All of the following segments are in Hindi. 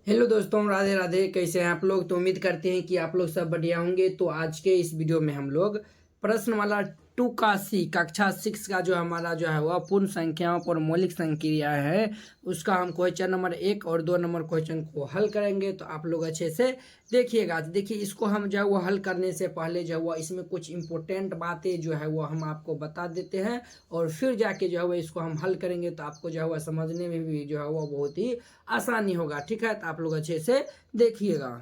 हेलो दोस्तों, राधे राधे। कैसे हैं आप लोग? तो उम्मीद करते हैं कि आप लोग सब बढ़िया होंगे। तो आज के इस वीडियो में हम लोग प्रश्नमाला 2 का सी कक्षा 6 का जो हमारा जो है वह पूर्ण संख्याओं पर मौलिक संक्रिया है, उसका हम क्वेश्चन नंबर 1 और 2 नंबर क्वेश्चन को हल करेंगे। तो आप लोग अच्छे से देखिएगा। तो देखिए, इसको हम जो है वो हल करने से पहले जो है वह इसमें कुछ इंपॉर्टेंट बातें जो है वो हम आपको बता देते हैं, और फिर जाके जो है वो इसको हम हल करेंगे। तो आपको जो है वह समझने में भी जो है वो बहुत ही आसानी होगा। ठीक है, तो आप लोग अच्छे से देखिएगा।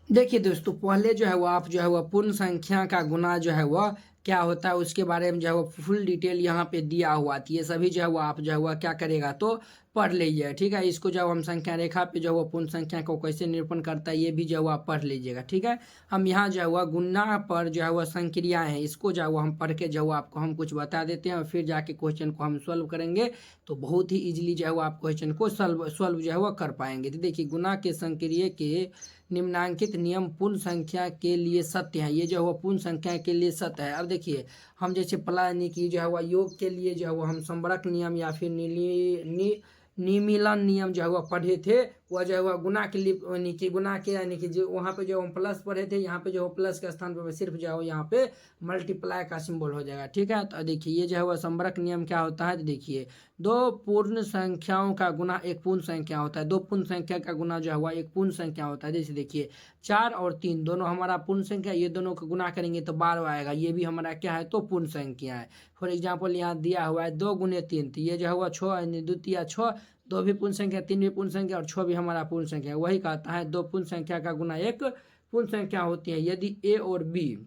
देखिए दोस्तों, पहले जो है वो आप जो है वह पूर्ण संख्या का गुना जो है वह क्या होता है उसके बारे में जो है वो फुल डिटेल यहाँ पे दिया हुआ थी। ये सभी जो है वो आप जो है वह क्या करेगा तो पढ़ लीजिए। ठीक है, इसको जब हम संख्या रेखा पे जो है वो पूर्ण संख्या को कैसे निरूपण करता है ये भी जो है वो आप पढ़ लीजिएगा। ठीक है, हम यहाँ जो है वह गुना पर जो है वह संक्रियाएं हैं, इसको जो है वो हम पढ़ के जो है वो आपको हम कुछ बता देते हैं, और फिर जाके क्वेश्चन को हम सॉल्व करेंगे। तो बहुत ही इजीली जो है वो आप क्वेश्चन को सॉल्व जो है वो कर पाएंगे। तो देखिए, गुना के संक्रिय के निम्नांकित नियम पूर्ण संख्या के लिए सत्य है। ये जो है पूर्ण संख्या के लिए सत्य है। अब देखिए, हम जैसे पला यानी कि जो है वह योग के लिए जो है वो हम संबरक नियम या फिर निमीलन नियम जो है वह पढ़े थे। वह जो है वह गुना के लिए यानी कि गुना के यानी कि जो वहाँ पे जो हम प्लस पढ़े थे, यहाँ पे जो प्लस के स्थान पर सिर्फ जो है यहाँ पे मल्टीप्लाई का सिंबल हो जाएगा। ठीक है, तो देखिए ये जो है वह संबरक नियम क्या होता है। तो देखिए, दो पूर्ण संख्याओं का गुना एक पूर्ण संख्या होता है। दो पूर्ण संख्या का गुना जो हुआ एक पूर्ण संख्या होता है। जैसे देखिए, 4 और 3 दोनों हमारा पूर्ण संख्या, ये दोनों का गुना करेंगे तो 12 आएगा। ये भी हमारा क्या है तो पूर्ण संख्या है। फॉर एग्जाम्पल यहाँ दिया हुआ है 2 गुने 3, तो ये जो हुआ 6 द्वितीय 6, 2 भी पूर्ण संख्या, 3 भी पूर्ण संख्या और 6 भी हमारा पूर्ण संख्या है। वही कहता है दो पूर्ण संख्या का गुना एक पूर्ण संख्या होती है। यदि ए और बी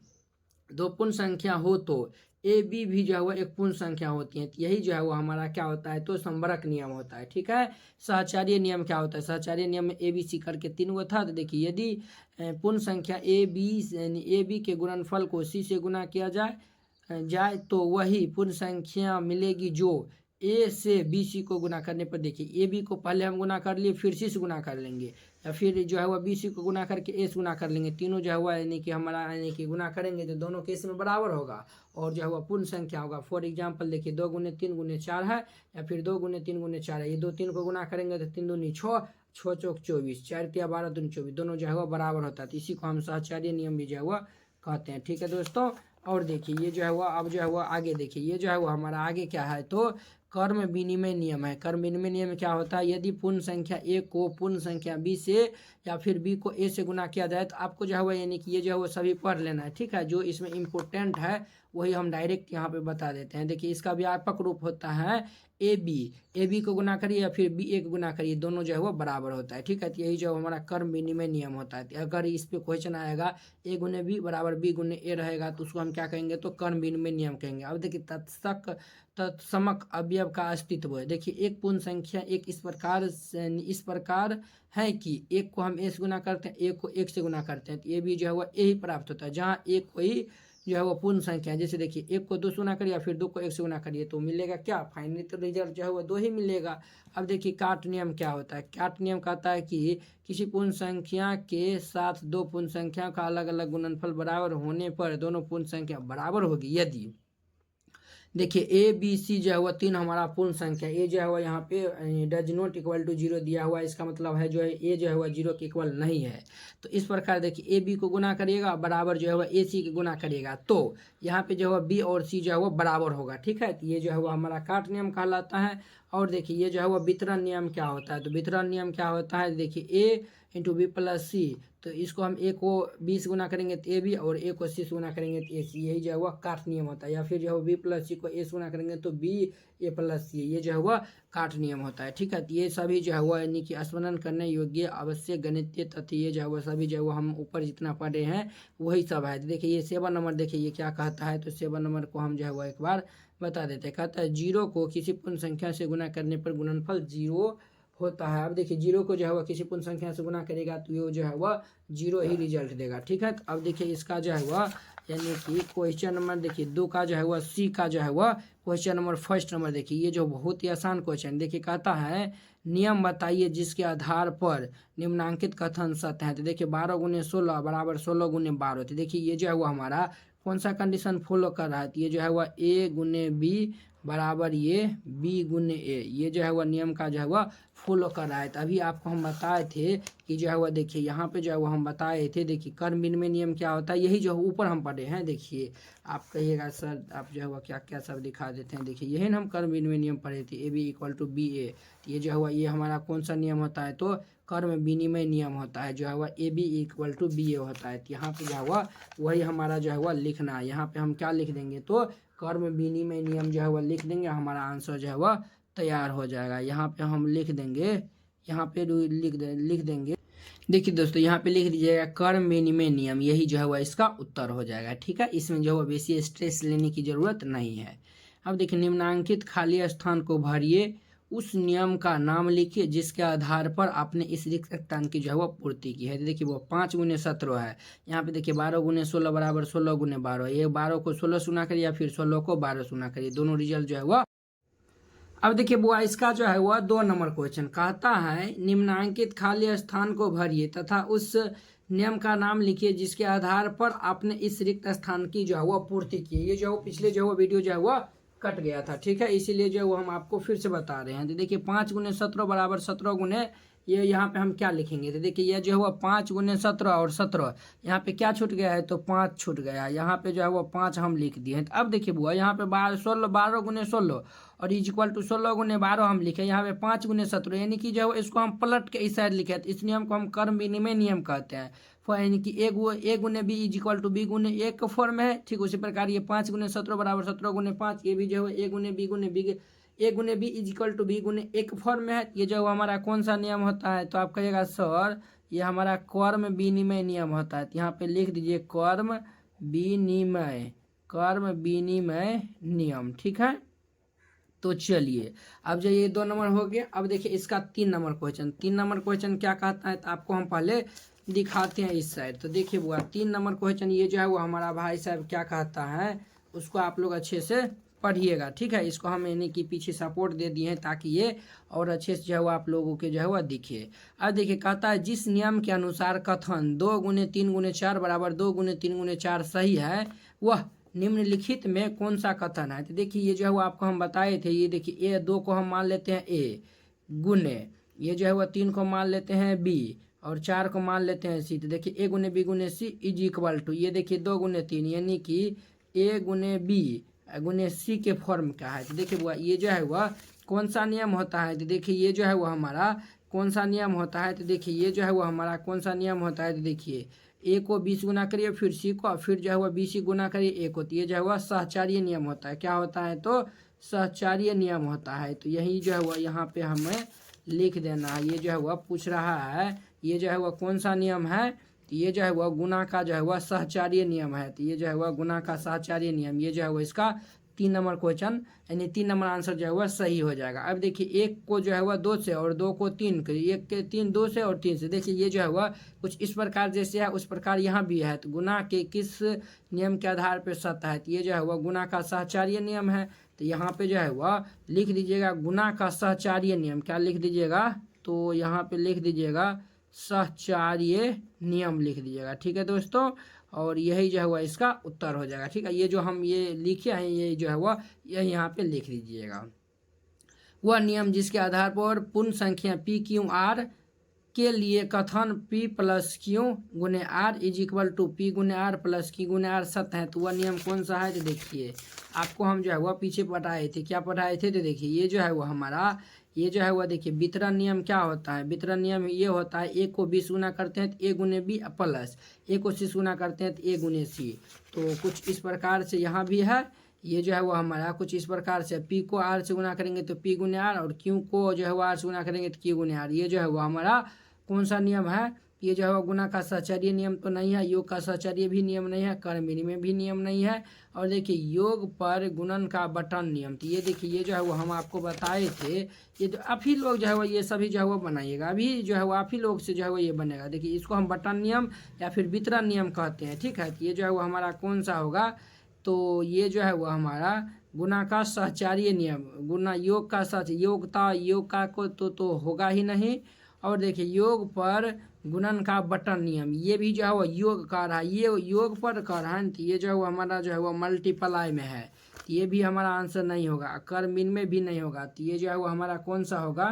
दो पूर्ण संख्या हो तो ए बी भी जो है वो एक पूर्ण संख्या होती है। तो यही जो है वो हमारा क्या होता है तो संबरक नियम होता है। ठीक है, सहचार्य नियम क्या होता है? सहचार्य नियम में ए बी सी करके 3 गो था। तो देखिए, यदि पूर्ण संख्या ए बी यानी ए बी के गुणनफल को सी से गुना किया जाए तो वही पूर्ण संख्या मिलेगी जो ए से बी सी को गुना करने पर। देखिए, ए बी को पहले हम गुना कर लिए, फिर सी से गुना कर लेंगे, या फिर जो है वह बी सी को गुना करके ए से गुना कर लेंगे। तीनों जो है वह यानी कि हमारा यानी कि गुना करेंगे तो दोनों केस में बराबर होगा, और जो है वह पूर्ण संख्या होगा। फॉर एग्जाम्पल देखिए, 2 गुने 3 गुने 4 है, या फिर 2 गुने 3 गुने 4 है। ये 2 3 को गुना करेंगे तो 3 दूनी 6, 6 चौक 24, 4 तिया 12 दूनी 24, दोनों जो है वह बराबर होता है। तो इसी को हम सहचार्य नियम भी जो है वह कहते हैं। ठीक है दोस्तों, और देखिए ये जो है वह अब जो है वह आगे देखिए, ये जो है वो हमारा आगे क्या है तो कर्म विनिमय नियम है। कर्म विनिमय नियम क्या होता है? यदि पूर्ण संख्या ए को पूर्ण संख्या बी से या फिर बी को ए से गुना किया जाए तो आपको जो है वो यानी कि ये जो है वो सभी पढ़ लेना है। ठीक है, जो इसमें इम्पोर्टेंट है वही हम डायरेक्ट यहाँ पे बता देते हैं। देखिए, इसका व्यापक रूप होता है ए बी को गुना करिए या फिर बी ए को गुना करिए, दोनों जो है वो बराबर होता है। ठीक है, तो यही जो हमारा कर्म विनिमय नियम होता है। तो अगर इस पे क्वेश्चन आएगा ए गुने बी बराबर बी गुने ए रहेगा तो उसको हम क्या कहेंगे तो कर्म विनिमय नियम कहेंगे। अब देखिए, तत्समक अवयव का अस्तित्व है। देखिए, एक पूर्ण संख्या एक इस प्रकार है कि एक को हम ए से गुना करते हैं, एक को एक से गुना करते हैं, तो ये भी जो है वह ए ही प्राप्त होता है। जहाँ एक कोई जो है वो पूर्ण संख्या है, जैसे देखिए, एक को 2 से गुना करिए या फिर 2 को 1 से गुना करिए तो मिलेगा क्या? फाइनली तो रिजल्ट जो है वो 2 ही मिलेगा। अब देखिए, काट नियम क्या होता है? काट नियम कहता है कि किसी पूर्ण संख्या के साथ दो पूर्ण संख्या का अलग अलग गुणनफल बराबर होने पर दोनों पूर्ण संख्या बराबर होगी। यदि देखिए, ए बी सी जो है वह 3 हमारा पूर्ण संख्या, ए जो है वह यहाँ पे डज नॉट इक्वल टू 0 दिया हुआ है, इसका मतलब है जो है ए जो है वह 0 के इक्वल नहीं है। तो इस प्रकार देखिए, ए बी को गुना करिएगा बराबर जो है वह ए सी के गुना करिएगा, तो यहाँ पे जो है बी और सी जो है वह बराबर होगा। ठीक है, तो ये जो है वह हमारा काट नियम कहलाता है। और देखिए, ये जो है वह वितरण नियम क्या होता है? तो वितरण नियम क्या होता है? देखिए, ए इंटू बी प्लस सी, तो इसको हम ए को 20 गुना करेंगे तो ए बी, और ए को 30 गुना करेंगे तो ए सी, यही जो है वह काट नियम होता है। या फिर जो है बी प्लस सी को ए से गुना करेंगे तो बी ए प्लस सी, ये जो है वह काट नियम होता है। ठीक है, तो ये सभी जो है वह यानी कि स्मरण करने योग्य आवश्यक गणितीय तथ्य ये जो है वह सभी जो है वो हम ऊपर जितना पढ़े हैं वही सब है। तो देखिए, ये 7 नंबर देखिए ये क्या कहता है, तो 7 नंबर को हम जो है वह एक बार बता देते हैं। कहता है 0 को किसी पूर्ण संख्या से गुना करने पर गुणनफल 0 होता है। अब देखिए, 0 को जो है वह किसी पूर्ण संख्या से गुना करेगा तो ये जो है वह 0 ही रिजल्ट देगा। ठीक है, तो अब देखिए इसका जो है वह यानी कि क्वेश्चन नंबर देखिए 2 का जो है वह सी का जो है वह क्वेश्चन नंबर फर्स्ट नंबर देखिए, ये जो बहुत ही आसान क्वेश्चन देखिए, कहता है नियम बताइए जिसके आधार पर निम्नांकित कथन सत्य है। तो देखिए, 12 गुने 16 बराबर 16 गुने 12। तो देखिए, ये जो है वह हमारा कौन सा कंडीशन फॉलो कर रहा है? तो ये जो है वह ए गुने बी बराबर ये बी गुने ए, ये जो है वह नियम का जो है वह फॉलो कर रहा है। तो अभी आपको हम बताए थे कि जो है वो देखिए यहाँ पे जो है वो हम बताए थे, देखिए कर्म विनिमय नियम क्या होता है, यही जो ऊपर हम पढ़े हैं। देखिए आप कहिएगा सर आप जो है वो क्या क्या सब दिखा देते हैं, देखिए यही ना हम कर्म विनिमय नियम पढ़े थे, A B equal to B A. ये जो है वो ये हमारा कौन सा नियम होता है, तो कर्म विनिमय नियम होता है, जो है वह A B equal to B A होता है। तो यहाँ पे जो है वह वही हमारा जो है वह लिखना है। यहाँ पे हम क्या लिख देंगे, तो कर्म विनिमय नियम जो है वह लिख देंगे, हमारा आंसर जो है वह तैयार हो जाएगा। यहाँ पे हम लिख देंगे, यहाँ पे लिख देंगे, देखिए दोस्तों यहाँ पे लिख दीजिएगा कर्म विनिमय नियम, यही जो है वह इसका उत्तर हो जाएगा। ठीक है, इसमें जो है बेसी स्ट्रेस लेने की जरूरत नहीं है। अब देखिए निम्नांकित खाली स्थान को भरिए, उस नियम का नाम लिखिए जिसके आधार पर आपने इस रिक्त स्थान की जो है वो पूर्ति की है। तो देखिए वो 5 × 17 है। यहाँ पे देखिए 12 × 16 बराबर 16 × 12, ये 12 को 16 से गुना करिए या फिर 16 को 12 से गुना करिए, दोनों रिजल्ट जो है वह। अब देखिए बुआ इसका जो है वह 2 नंबर क्वेश्चन कहता है निम्नांकित खाली स्थान को भरिए तथा उस नियम का नाम लिखिए जिसके आधार पर आपने इस रिक्त स्थान की जो है वह पूर्ति की। ये जो पिछले जो है वीडियो जो है वह कट गया था। ठीक है, इसीलिए जो है वो हम आपको फिर से बता रहे हैं। तो देखिए 5 × 17 बराबर 17 गुने, ये यहाँ पे हम क्या लिखेंगे, तो देखिए यह जो है वो 5 × 17 और 17, यहाँ पे क्या छूट गया है, तो 5 छूट गया, यहाँ पे जो है वो 5 हम लिख दिए हैं। तो अब देखिए बुआ यहाँ पे 12 × 16 और इज इक्वल टू 16 × 12 हम लिखे, यहाँ पे 5 × 17, यानी कि जो है इसको हम पलट के इस साइड लिखे। तो इस नियम को हम कर्म विनिमय नियम कहते हैं, यानी कि A × B is equal to B × A का फॉर्म है। ठीक उसी प्रकार ये 5 × 17 बराबर 17 × 5, ये भी जो है A × B is equal to B × A का फॉर्म में है। ये जो हमारा कौन सा नियम होता है, तो आप कहिएगा सर ये हमारा कर्म विनिमय नियम होता है। तो यहाँ पे लिख दीजिए कर्म विनिमय नियम। ठीक है, तो चलिए अब जो ये 2 नंबर हो गया। अब देखिए इसका 3 नंबर क्वेश्चन, 3 नंबर क्वेश्चन क्या कहता है, तो आपको हम पहले दिखाते हैं इस साइड। तो देखिए बुआ 3 नंबर क्वेश्चन ये जो है वो हमारा भाई साहब क्या कहता है, उसको आप लोग अच्छे से पढ़िएगा। ठीक है, इसको हम यानी कि पीछे सपोर्ट दे दिए हैं ताकि ये और अच्छे से जो है वो आप लोगों के जो है वह दिखे। अब देखिए कहता है जिस नियम के अनुसार कथन 2 × 3 × 4 बराबर 2 × 3 × 4 सही है, वह निम्नलिखित में कौन सा कथन है। तो देखिए ये जो है वो आपको हम बताए थे, ये देखिए ए 2 को हम मान लेते हैं ए गुने, ये जो है वो 3 को मान लेते हैं बी और 4 को मान लेते हैं सी। तो देखिए A × B × C is equal to, ये देखिए 2 × 3 यानी कि ए × बी × सी के फॉर्म का है। तो देखिए वो ये जो है वह कौन सा नियम होता है, तो देखिए ये जो है वो हमारा कौन सा नियम होता है, तो देखिए ये जो है वो हमारा कौन सा नियम होता है, तो देखिए ए को 20 गुना करिए फिर सी को, फिर जो है वह 20 गुना करिए ए को, तो ये जो है वह सहचार्य नियम होता है। क्या होता है, तो सहचार्य नियम होता है। तो यही जो है वह यहाँ पे हमें लिख देना है। ये जो है वह पूछ रहा है ये जो है वह कौन सा नियम है, तो ये जो है वह गुना का जो है वह सहचार्य नियम है। तो ये जो है वह गुना का सहचार्य नियम, ये जो है वह इसका 3 नंबर क्वेश्चन यानी 3 नंबर आंसर जो है वह सही हो जाएगा। अब देखिए 1 को जो है वह 2 से और 2 को 3 करिए, 1 के 3 2 से और 3 से, देखिए ये जो है वह कुछ इस प्रकार जैसे है उस प्रकार यहाँ भी है। तो गुना के किस नियम के आधार पर सत्य है, तो ये जो है वह गुना का सहचार्य नियम है। तो यहाँ पे जो है वह लिख दीजिएगा गुना का सहचार्य नियम, क्या लिख दीजिएगा, तो यहाँ पे लिख दीजिएगा सहचार्य नियम लिख दीजिएगा। ठीक है दोस्तों, और यही जो है वह इसका उत्तर हो जाएगा। ठीक है, ये जो हम ये लिखे हैं ये जो है वह यही यहाँ पे लिख दीजिएगा। वह नियम जिसके आधार पर पूर्ण संख्या पी क्यू आर के लिए कथन P + Q × R is equal to P × R + Q × R सत्य है। तो वह नियम कौन सा है, तो देखिए आपको हम जो है वह पीछे पढ़ाए थे, क्या पढ़ाए थे, तो देखिए ये जो है वह हमारा ये जो है वह देखिए वितरण नियम क्या होता है, वितरण नियम ये होता है ए को 20 गुना करते हैं तो ए × बी प्लस ए को 30 गुना करते हैं तो ए × सी। तो कुछ इस प्रकार से यहाँ भी है, ये जो है वो हमारा कुछ इस प्रकार से पी को आर से गुना करेंगे तो पी × आर और क्यू को जो है वो आर से गुना करेंगे तो क्यू × आर। ये जो है वो हमारा कौन सा नियम है, ये जो है वो गुना का सहचर्य नियम तो नहीं है, योग का सहचर्य भी नियम नहीं है, कर्म विनिमय भी नियम नहीं है, और देखिए योग पर गुणन का बटन नियम। तो ये देखिए ये जो है वो हम आपको बताए थे, ये जो आप ही लोग जो है वो ये सभी जो है वो बनाइएगा, अभी जो है वो आप ही लोग से जो है वो ये बनेगा। देखिए इसको हम बटन नियम या फिर वितरण नियम कहते हैं। ठीक है, तो ये जो है वो हमारा कौन सा होगा, तो ये जो है वो हमारा गुना का सहचार्य नियम, गुना योग का सच योगता योग का को तो होगा ही नहीं। और देखिए योग पर गुणन का बटन नियम, ये भी जो है वो योग कर रहा है, ये योग पर कर रहा है, तो ये जो है वो हमारा जो है वो मल्टीप्लाई में है, तो ये भी हमारा आंसर नहीं होगा। कर्म विनिमय भी नहीं होगा, तो ये जो है वो हमारा कौन सा होगा,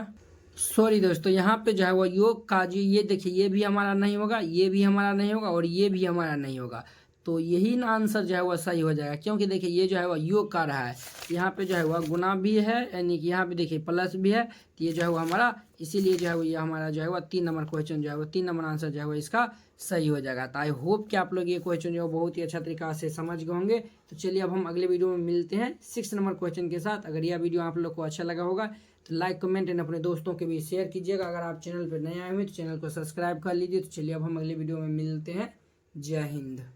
सॉरी दोस्तों, यहाँ पे जो है वो योग का जी, ये देखिए ये भी हमारा नहीं होगा, ये भी हमारा नहीं होगा और ये भी हमारा नहीं होगा। तो यही ना आंसर जो है वो सही हो जाएगा, क्योंकि देखिए ये जो है वो योग का रहा है, यहाँ पे जो है वह गुना भी है, यानी कि यहाँ पे देखिए प्लस भी है, तो ये जो है वो हमारा, इसीलिए जो है वो ये हमारा जो है वो 3 नंबर क्वेश्चन जो है वो 3 नंबर आंसर जो है वो इसका सही हो जाएगा। तो आई होप कि आप लोग ये क्वेश्चन जो है बहुत ही अच्छा तरीका से समझ गए होंगे। तो चलिए अब हम अगले वीडियो में मिलते हैं 6 नंबर क्वेश्चन के साथ। अगर यह वीडियो आप लोग को अच्छा लगा होगा तो लाइक कमेंट एंड अपने दोस्तों के बीच शेयर कीजिएगा। अगर आप चैनल पर नए आए हुए तो चैनल को सब्सक्राइब कर लीजिए। तो चलिए अब हम अगले वीडियो में मिलते हैं। जय हिंद।